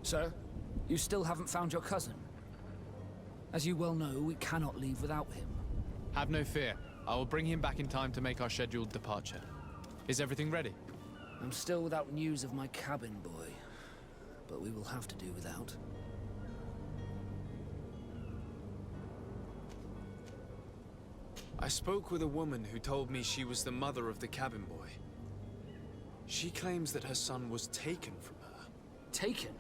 Sir, you still haven't found your cousin. As you well know, we cannot leave without him. Have no fear. I will bring him back in time to make our scheduled departure. Is everything ready? I'm still without news of my cabin boy, but we will have to do without. I spoke with a woman who told me she was the mother of the cabin boy. She claims that her son was taken from her. Taken?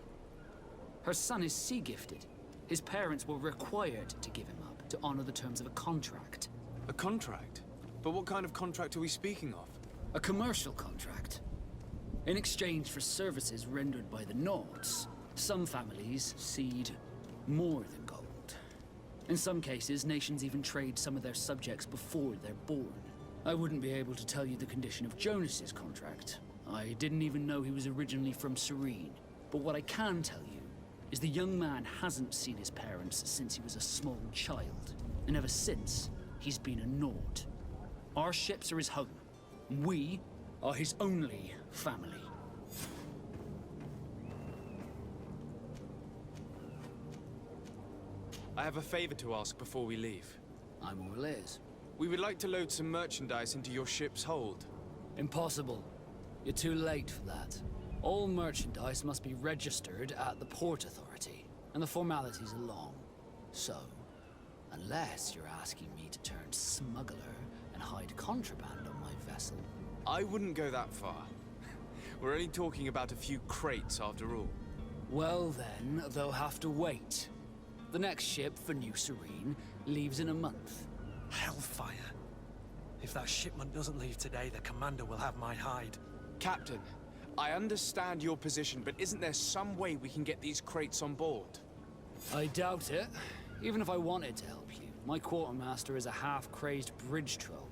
Her son is sea-gifted. His parents were required to give him up to honor the terms of a contract. A contract? But what kind of contract are we speaking of? A commercial contract. In exchange for services rendered by the Nords, some families cede more than gold. In some cases, nations even trade some of their subjects before they're born. I wouldn't be able to tell you the condition of Jonas's contract. I didn't even know he was originally from Serene. But what I can tell you is the young man hasn't seen his parents since he was a small child. And ever since, he's been a Nord. Our ships are his home. We are his only family. I have a favor to ask before we leave. I'm all ears. We would like to load some merchandise into your ship's hold. Impossible. You're too late for that. All merchandise must be registered at the Port Authority, and the formalities are long. So, unless you're asking me to turn smuggler and hide contraband on my vessel... I wouldn't go that far. We're only talking about a few crates after all. Well then, they'll have to wait. The next ship for New Serene leaves in a month. Hellfire. If that shipment doesn't leave today, the commander will have my hide. Captain, I understand your position, but isn't there some way we can get these crates on board? I doubt it. Even if I wanted to help you, my quartermaster is a half-crazed bridge troll.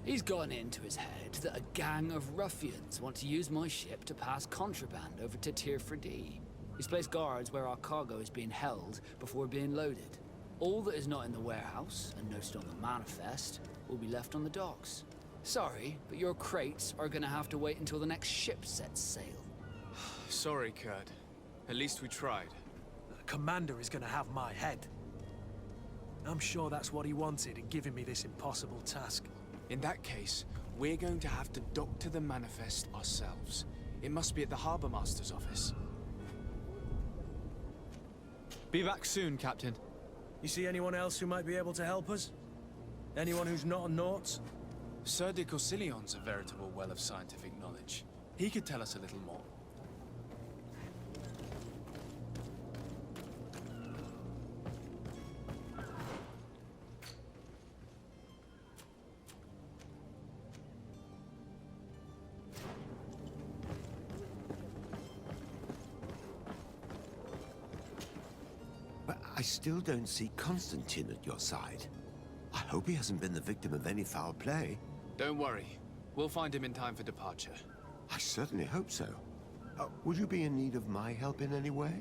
He's gotten into his head that a gang of ruffians want to use my ship to pass contraband over to Tier 4D. He's placed guards where our cargo is being held before being loaded. All that is not in the warehouse and noted on the manifest will be left on the docks. Sorry, but your crates are gonna have to wait until the next ship sets sail. Sorry, Kurt. At least we tried. The commander is gonna have my head. I'm sure that's what he wanted in giving me this impossible task. In that case, we're going to have to doctor the manifest ourselves. It must be at the Harbor Master's office. Be back soon, Captain. You see anyone else who might be able to help us? Anyone who's not a Naut? Sir de Corsillion's a veritable well of scientific knowledge. He could tell us a little more. But I still don't see Constantine at your side. I hope he hasn't been the victim of any foul play. Don't worry. We'll find him in time for departure. I certainly hope so. Would you be in need of my help in any way?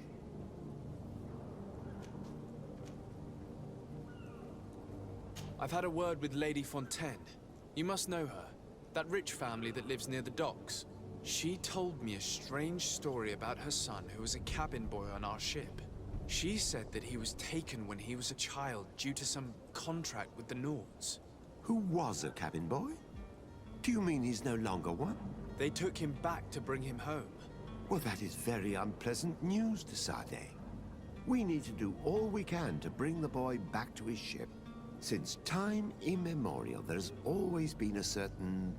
I've had a word with Lady Fontaine. You must know her. That rich family that lives near the docks. She told me a strange story about her son who was a cabin boy on our ship. She said that he was taken when he was a child due to some contract with the Nords. Who was a cabin boy? Do you mean he's no longer one? They took him back to bring him home. Well, that is very unpleasant news, Desade. We need to do all we can to bring the boy back to his ship. Since time immemorial, there has always been a certain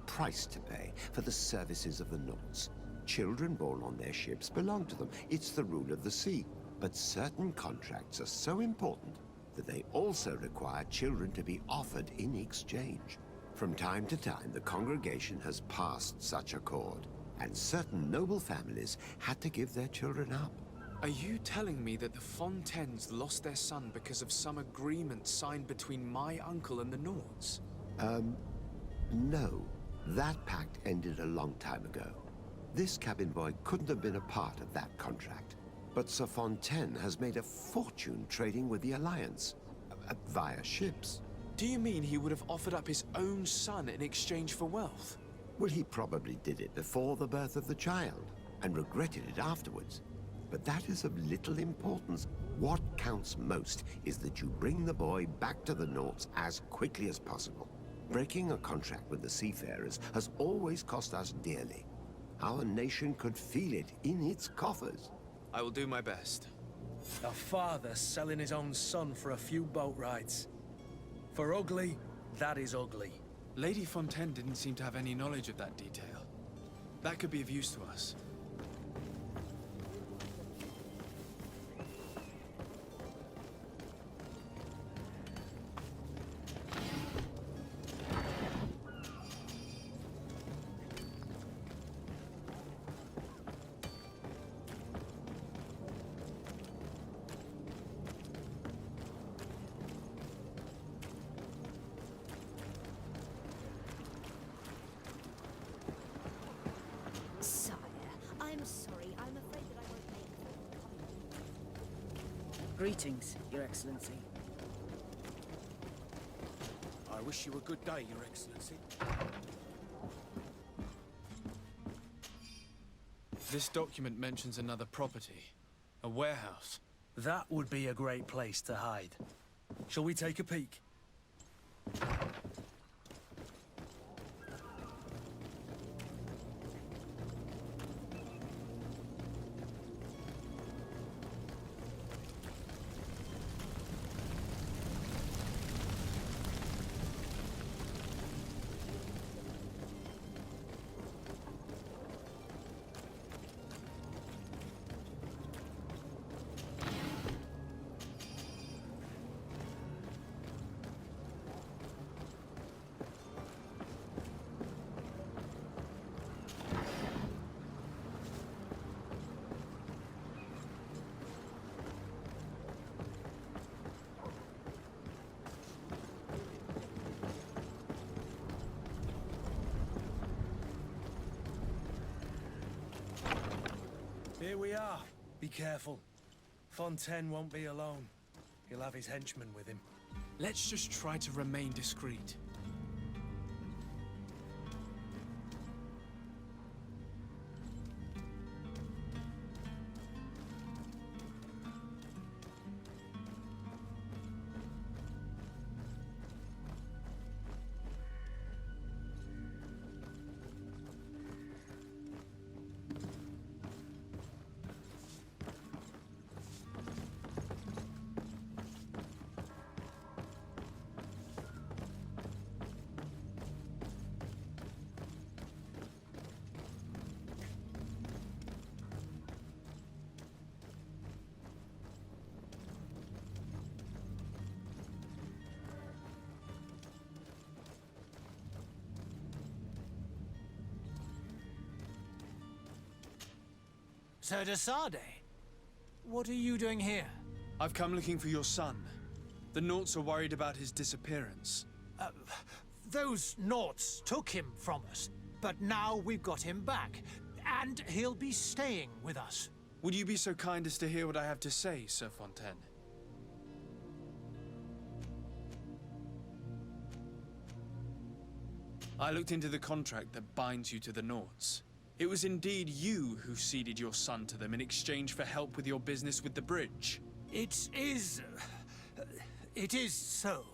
price to pay for the services of the Nords. Children born on their ships belong to them. It's the rule of the sea. But certain contracts are so important that they also require children to be offered in exchange. From time to time, the congregation has passed such accord, and certain noble families had to give their children up. Are you telling me that the Fontaines lost their son because of some agreement signed between my uncle and the Nords? No. That pact ended a long time ago. This cabin boy couldn't have been a part of that contract. But Sir Fontaine has made a fortune trading with the Alliance, via ships. Do you mean he would have offered up his own son in exchange for wealth? Well, he probably did it before the birth of the child, and regretted it afterwards. But that is of little importance. What counts most is that you bring the boy back to the Nauts as quickly as possible. Breaking a contract with the seafarers has always cost us dearly. Our nation could feel it in its coffers. I will do my best. A father selling his own son for a few boat rides. For ugly, that is ugly. Lady Fontaine didn't seem to have any knowledge of that detail. That could be of use to us. Sire, I'm sorry. I'm afraid that I won't make. Greetings, Your Excellency. I wish you a good day, Your Excellency. This document mentions another property. A warehouse. That would be a great place to hide. Shall we take a peek? Here we are. Be careful. Fontaine won't be alone. He'll have his henchmen with him. Let's just try to remain discreet. Sir Dissociative, what are you doing here? I've come looking for your son. The Nauts are worried about his disappearance. Those Nauts took him from us, but now we've got him back, and he'll be staying with us. Would you be so kind as to hear what I have to say, Sir Fontaine? I looked into the contract that binds you to the Nauts. It was indeed you who ceded your son to them in exchange for help with your business with the bridge. It is so.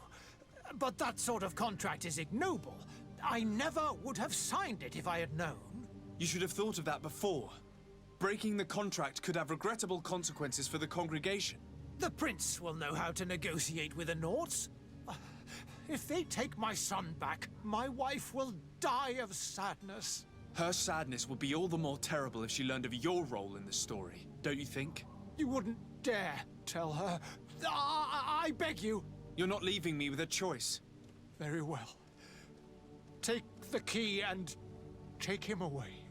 But that sort of contract is ignoble. I never would have signed it if I had known. You should have thought of that before. Breaking the contract could have regrettable consequences for the congregation. The prince will know how to negotiate with the Nauts. If they take my son back, my wife will die of sadness. Her sadness would be all the more terrible if she learned of your role in the story, don't you think? You wouldn't dare tell her. I beg you. You're not leaving me with a choice. Very well. Take the key and take him away.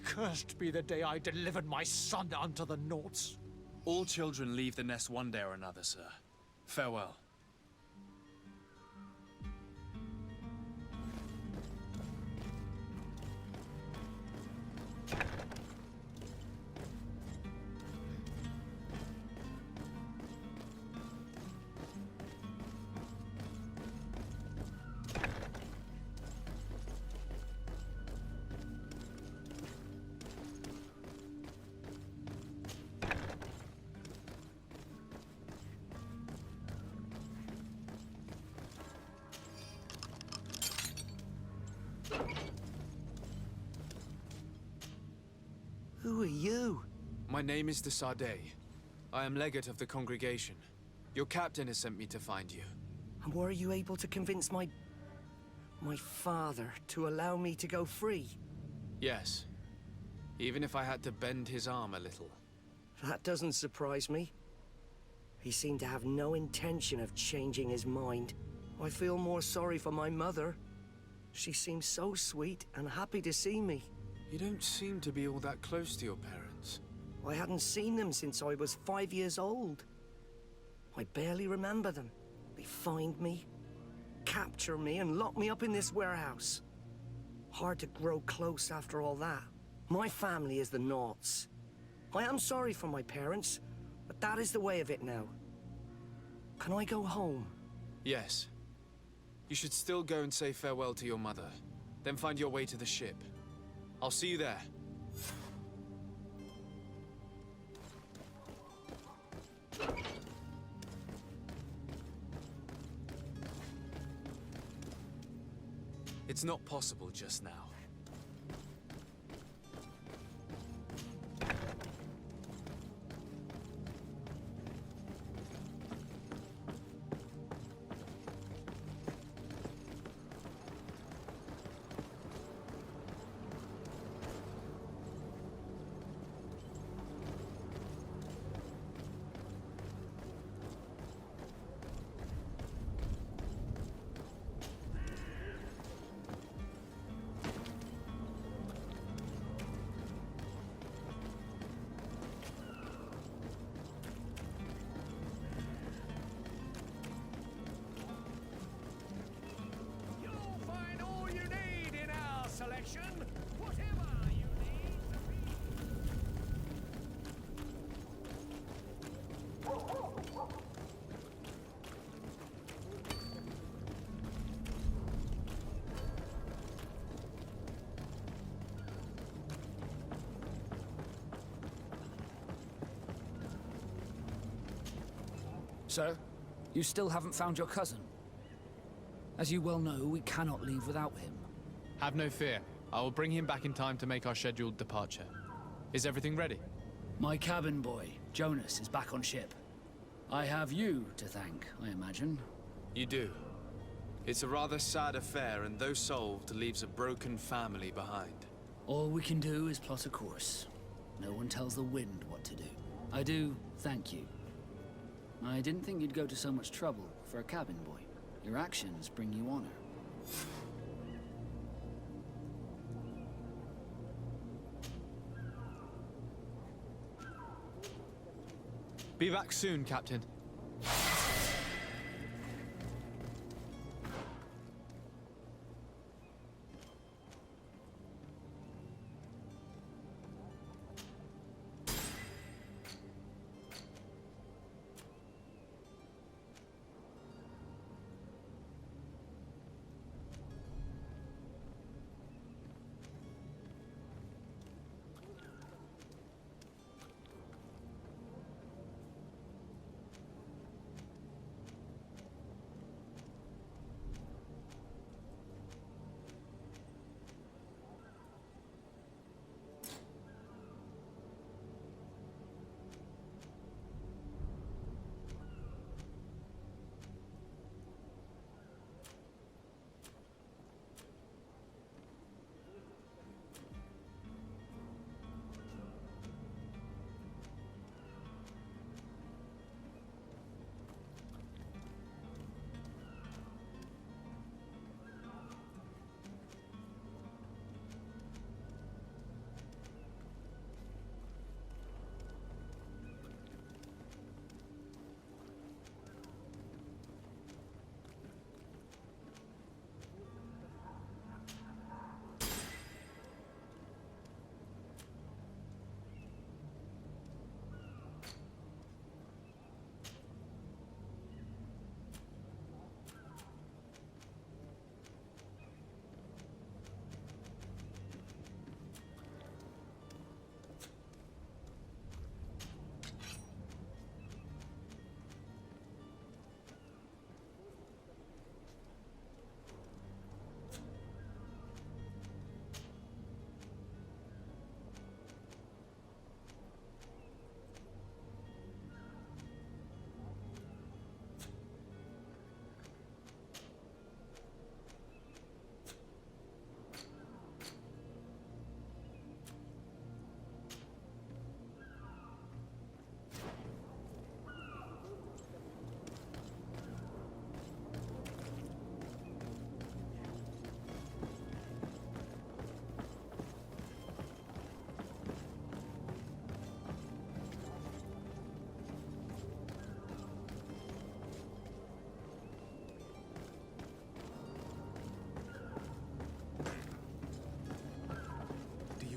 Cursed be the day I delivered my son unto the Nauts. All children leave the nest one day or another, sir. Farewell. Who are you? My name is Dissociative. I am legate of the congregation. Your captain has sent me to find you. And were you able to convince my father to allow me to go free? Yes. Even if I had to bend his arm a little. That doesn't surprise me. He seemed to have no intention of changing his mind. I feel more sorry for my mother. She seemed so sweet and happy to see me. You don't seem to be all that close to your parents. I hadn't seen them since I was 5 years old. I barely remember them. They find me, capture me, and lock me up in this warehouse. Hard to grow close after all that. My family is the Naughts. I am sorry for my parents, but that is the way of it now. Can I go home? Yes. You should still go and say farewell to your mother. Then find your way to the ship. I'll see you there. It's not possible just now. Sir, you still haven't found your cousin. As you well know, we cannot leave without him. Have no fear. I will bring him back in time to make our scheduled departure. Is everything ready? My cabin boy, Jonas, is back on ship. I have you to thank, I imagine. You do. It's a rather sad affair, and though solved, leaves a broken family behind. All we can do is plot a course. No one tells the wind what to do. I do thank you. I didn't think you'd go to so much trouble for a cabin boy. Your actions bring you honor. Be back soon, Captain.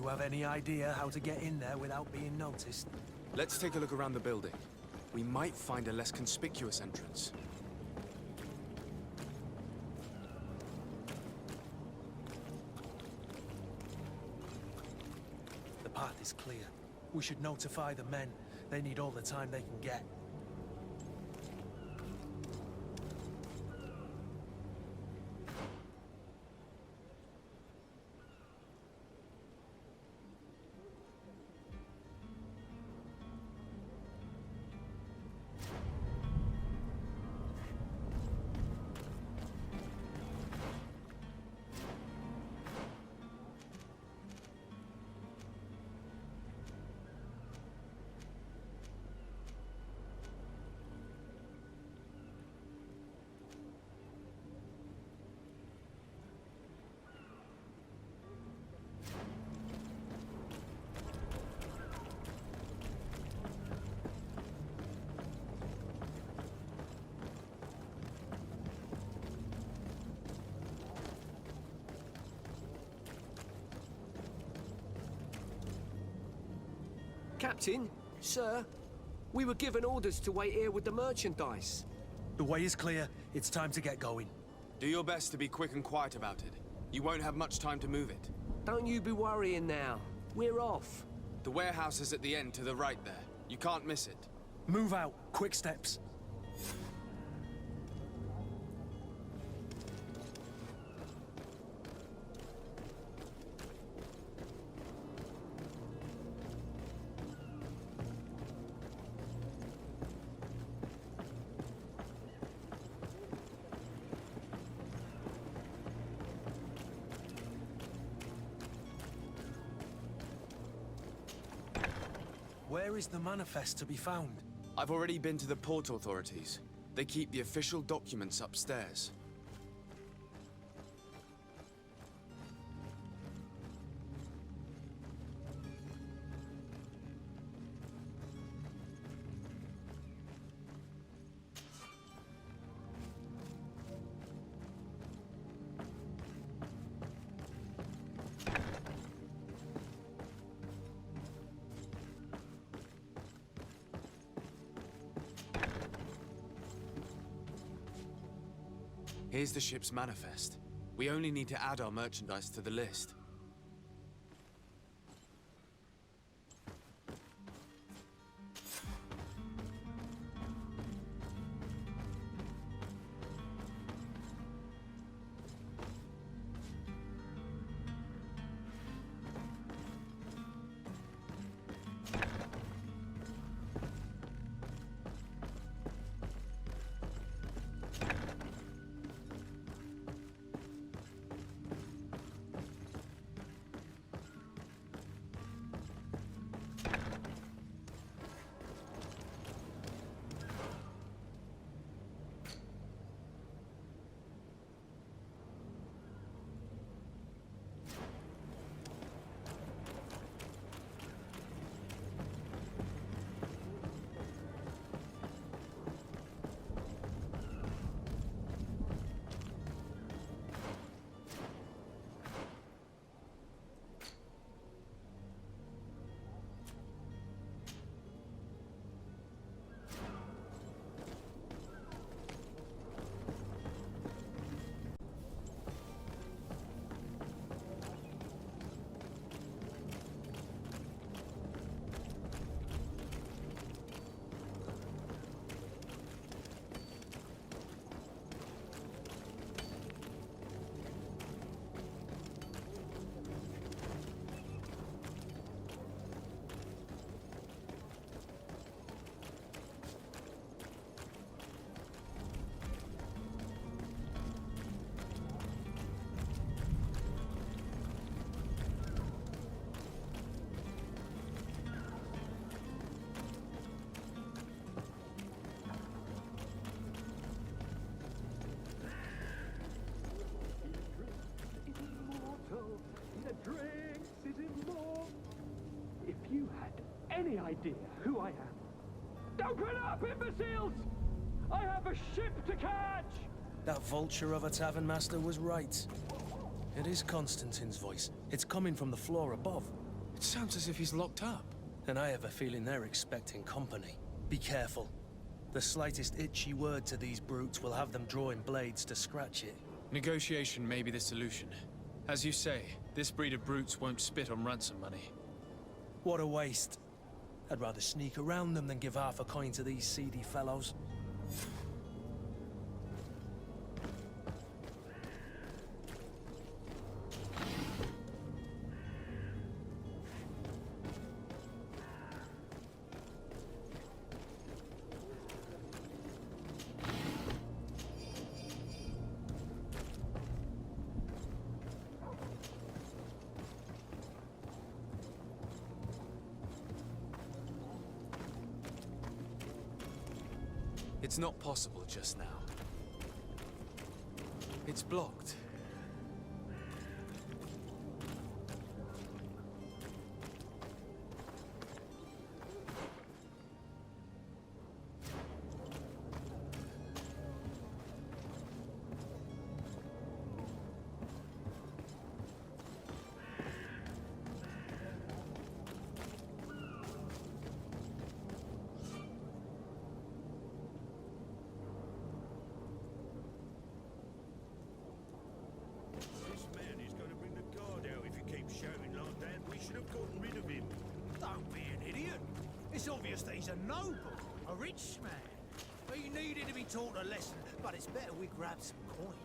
You have any idea how to get in there without being noticed? Let's take a look around the building. We might find a less conspicuous entrance. The path is clear. We should notify the men. They need all the time they can get. Captain, sir, we were given orders to wait here with the merchandise. The way is clear. It's time to get going. Do your best to be quick and quiet about it. You won't have much time to move it. Don't you be worrying now. We're off. The warehouse is at the end to the right there. You can't miss it. Move out. Quick steps. Where is the manifest to be found? I've already been to the port authorities. They keep the official documents upstairs. Here's the ship's manifest. We only need to add our merchandise to the list. If you had any idea who I am. Open up, imbeciles! I have a ship to catch! That vulture of a tavern master was right. It is Constantine's voice. It's coming from the floor above. It sounds as if he's locked up. And I have a feeling they're expecting company. Be careful. The slightest itchy word to these brutes will have them drawing blades to scratch it. Negotiation may be the solution. As you say, this breed of brutes won't spit on ransom money. What a waste. I'd rather sneak around them than give half a coin to these seedy fellows. It's not possible just now. It's blocked. It's obvious that he's a noble, a rich man. He needed to be taught a lesson, but it's better we grab some coin.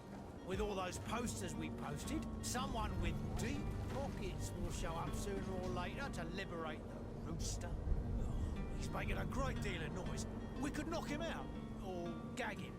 With all those posters we posted, someone with deep pockets will show up sooner or later to liberate the rooster. Oh, he's making a great deal of noise. We could knock him out, or gag him.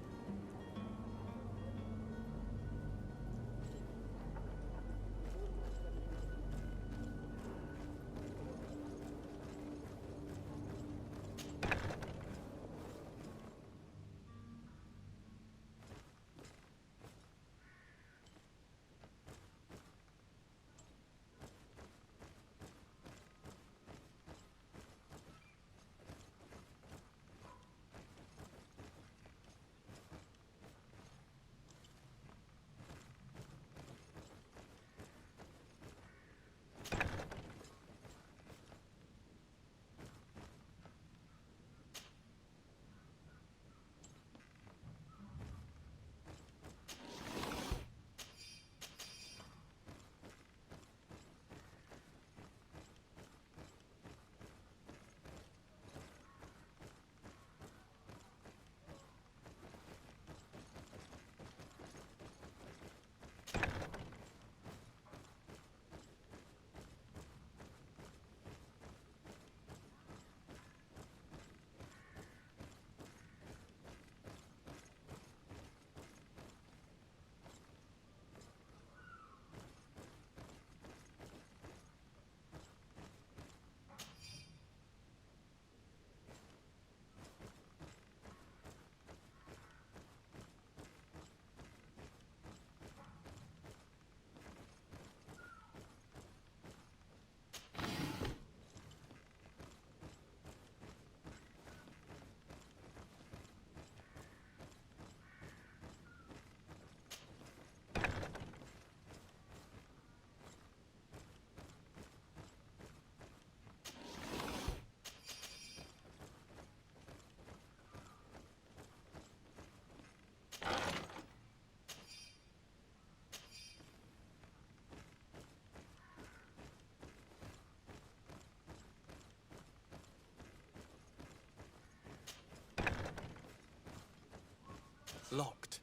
Locked.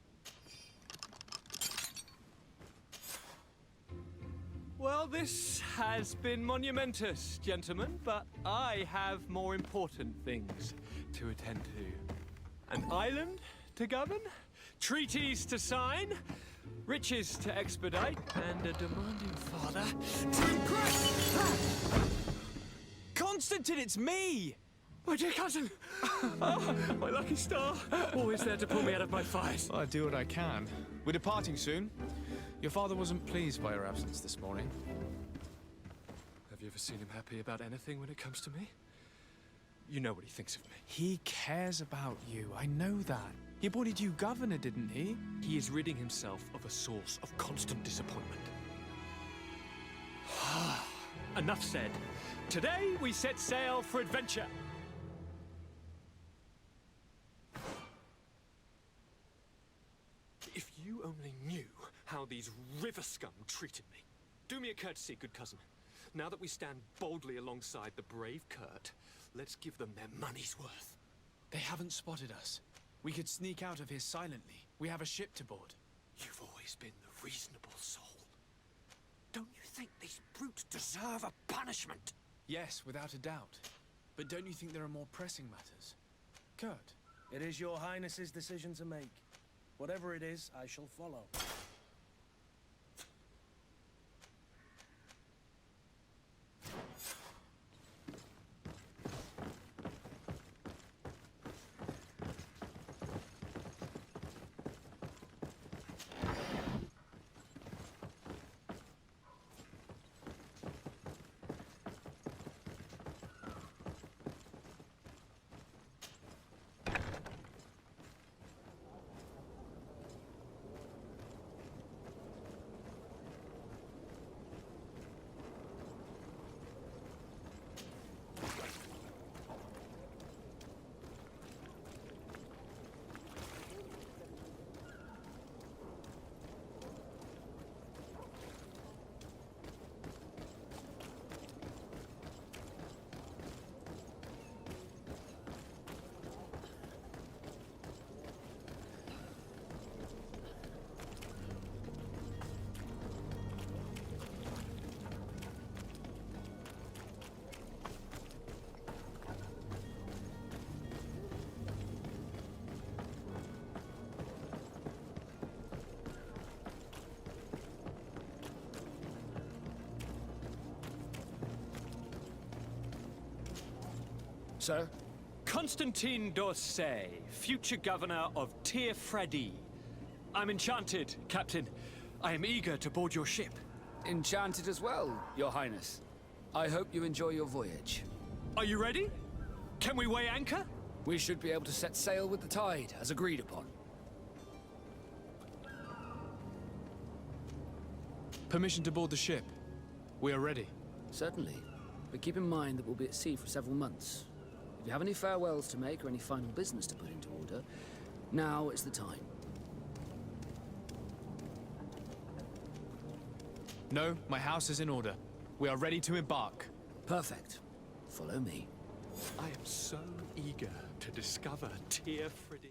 Well, this has been monumentous, gentlemen, but I have more important things to attend to. An island to govern, treaties to sign, riches to expedite, and a demanding father to impress! Constantine, it's me! My dear cousin! Oh, my lucky star! Always there to pull me out of my fight. Well, I do what I can. We're departing soon. Your father wasn't pleased by your absence this morning. Have you ever seen him happy about anything when it comes to me? You know what he thinks of me. He cares about you, I know that. He appointed you governor, didn't he? He is ridding himself of a source of constant disappointment. enough said. Today we set sail for adventure. If you only knew how these river scum treated me. Do me a courtesy, good cousin. Now that we stand boldly alongside the brave Kurt, let's give them their money's worth. They haven't spotted us. We could sneak out of here silently. We have a ship to board. You've always been the reasonable soul. Don't you think these brutes deserve a punishment? Yes, without a doubt. But don't you think there are more pressing matters? Kurt? It is your Highness's decision to make. Whatever it is, I shall follow. Sir? Constantine d'Orsay, future governor of Tir Freddy. I'm enchanted, Captain. I am eager to board your ship. Enchanted as well, Your Highness. I hope you enjoy your voyage. Are you ready? Can we weigh anchor? We should be able to set sail with the tide, as agreed upon. Permission to board the ship. We are ready. Certainly. But keep in mind that we'll be at sea for several months. If you have any farewells to make or any final business to put into order, now is the time. No, my house is in order. We are ready to embark. Perfect. Follow me. I am so eager to discover Tir Freddy.